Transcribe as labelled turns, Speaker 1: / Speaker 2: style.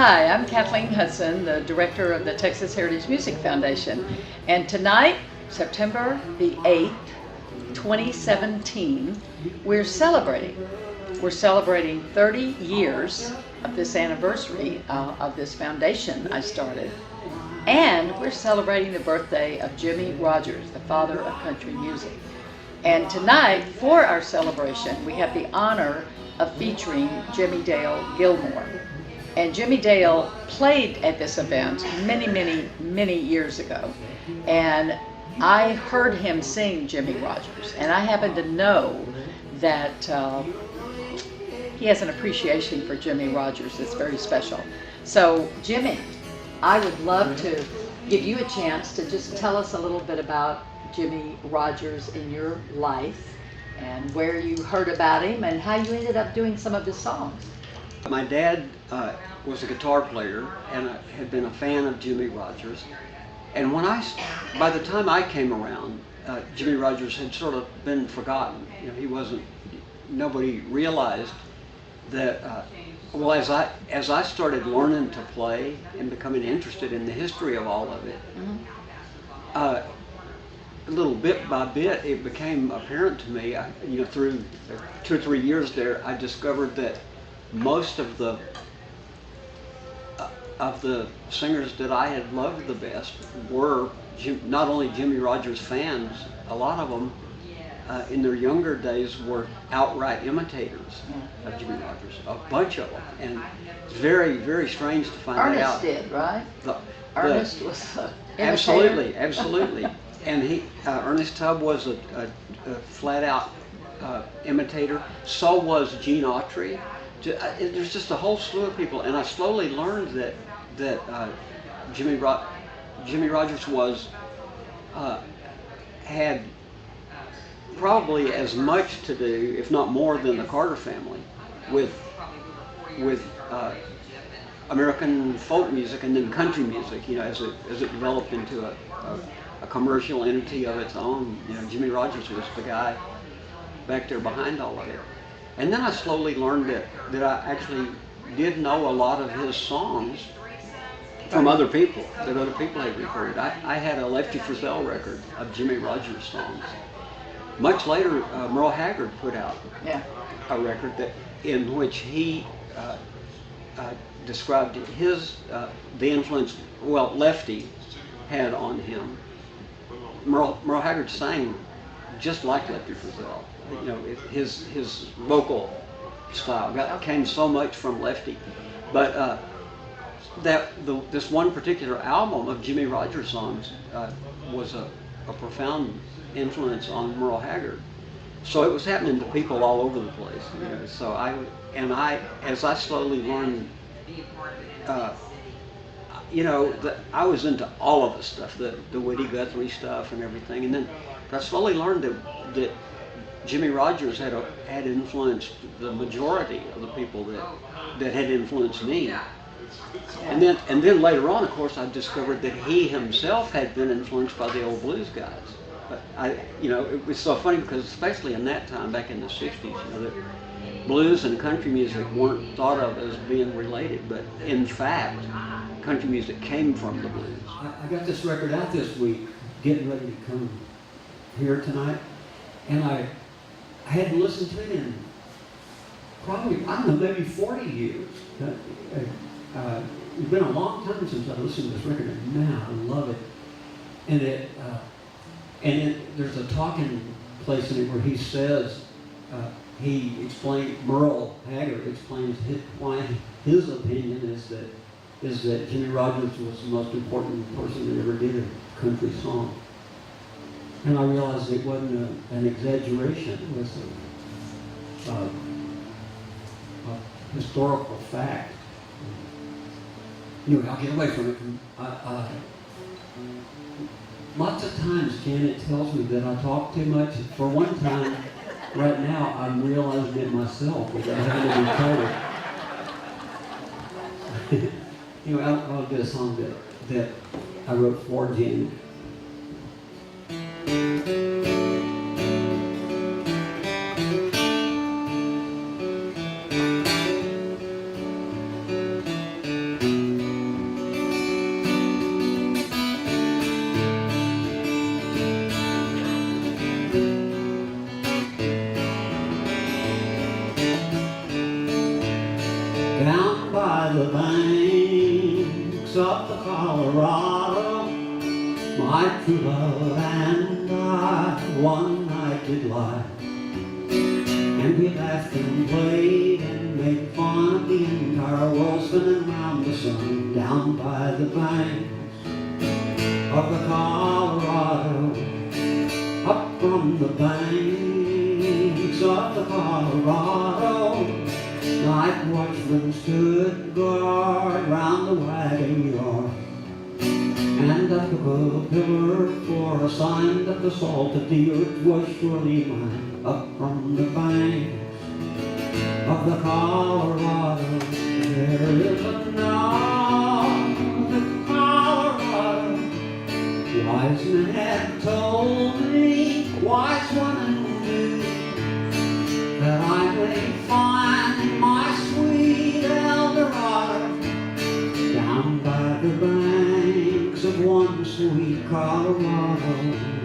Speaker 1: Hi, I'm Kathleen Hudson, the director of the Texas Heritage Music Foundation. And tonight, September the 8th, 2017, we're celebrating. We're celebrating 30 years of this anniversary of this foundation I started. And we're celebrating the birthday of Jimmie Rodgers, the father of country music. And tonight, for our celebration, we have the honor of featuring Jimmie Dale Gilmore. And Jimmie Dale played at this event many years ago. And I heard him sing Jimmie Rodgers. And I happen to know that he has an appreciation for Jimmie Rodgers that's very special. So, Jimmie, I would love to give you a chance to just tell us a little bit about Jimmie Rodgers in your life and where you heard about him and how you ended up doing some of his songs.
Speaker 2: My dad was a guitar player and I had been a fan of Jimmie Rodgers. And by the time I came around, Jimmie Rodgers had sort of been forgotten. You know, nobody realized that, well, as I started learning to play and becoming interested in the history of all of it, a little bit by bit, it became apparent to me, you know, through 2 or 3 years there, I discovered that most of the singers that I had loved the best were not only Jimmie Rodgers fans. A lot of them in their younger days were outright imitators of Jimmie Rodgers, a bunch of them, and it's very strange to find that out.
Speaker 1: Ernest did, right? Ernest was an
Speaker 2: imitator. Absolutely. And Ernest Tubb was a flat-out imitator. So was Gene Autry. There's just a whole slew of people, and I slowly learned that Jimmie Rodgers had probably as much to do, if not more, than the Carter family with American folk music and then country music. You know, as it developed into a commercial entity of its own. You know, Jimmie Rodgers was the guy back there behind all of it. And then I slowly learned that I actually did know a lot of his songs from other people, that other people had recorded. I had a Lefty Frizzell record of Jimmie Rodgers songs. Much later, Merle Haggard put out a record in which he described the influence, Lefty had on him. Merle Haggard sang just like Lefty Frizzell. You know, his vocal style came so much from Lefty. But this one particular album of Jimmie Rodgers songs was a profound influence on Merle Haggard. So it was happening to people all over the place. You know, so as I slowly learned, you know, I was into all of the stuff, the Woody Guthrie stuff and everything, and then I slowly learned that Jimmie Rodgers had influenced the majority of the people that had influenced me. And then later on, of course, I discovered that he himself had been influenced by the old blues guys. But you know, it was so funny because especially in that time, back in the 60s, you know, that blues and country music weren't thought of as being related, but in fact, country music came from the blues.
Speaker 3: I got this record out this week, getting ready to come here tonight, and I hadn't listened to it in probably, I don't know, maybe 40 years. It's been a long time since I listened to this record, and man, I love it. And there's a talking place in it where he says, Merle Haggard explains why his opinion is that Jimmie Rodgers was the most important person that ever did a country song. And I realized it wasn't an exaggeration. It was a historical fact. Anyway, I'll get away from it. Lots of times Janet tells me that I talk too much. For one time, right now, I'm realizing it myself without having to be told. Anyway, I'll get a song that I wrote for Janet. my true love and I one night did lie. And we laughed and played and made fun of the entire world, spinning round the sun down by the banks of the Colorado, up from the banks of the Colorado. Night watchmen stood guard round the wagon yard, and I took a pillar for a sign that the salt of the earth was surely mine. Up from the banks of the Colorado, there is another Colorado. Wise men have told me, wise one and two, that I may find my sweet Eldorado down by the banks of one sweet Colorado.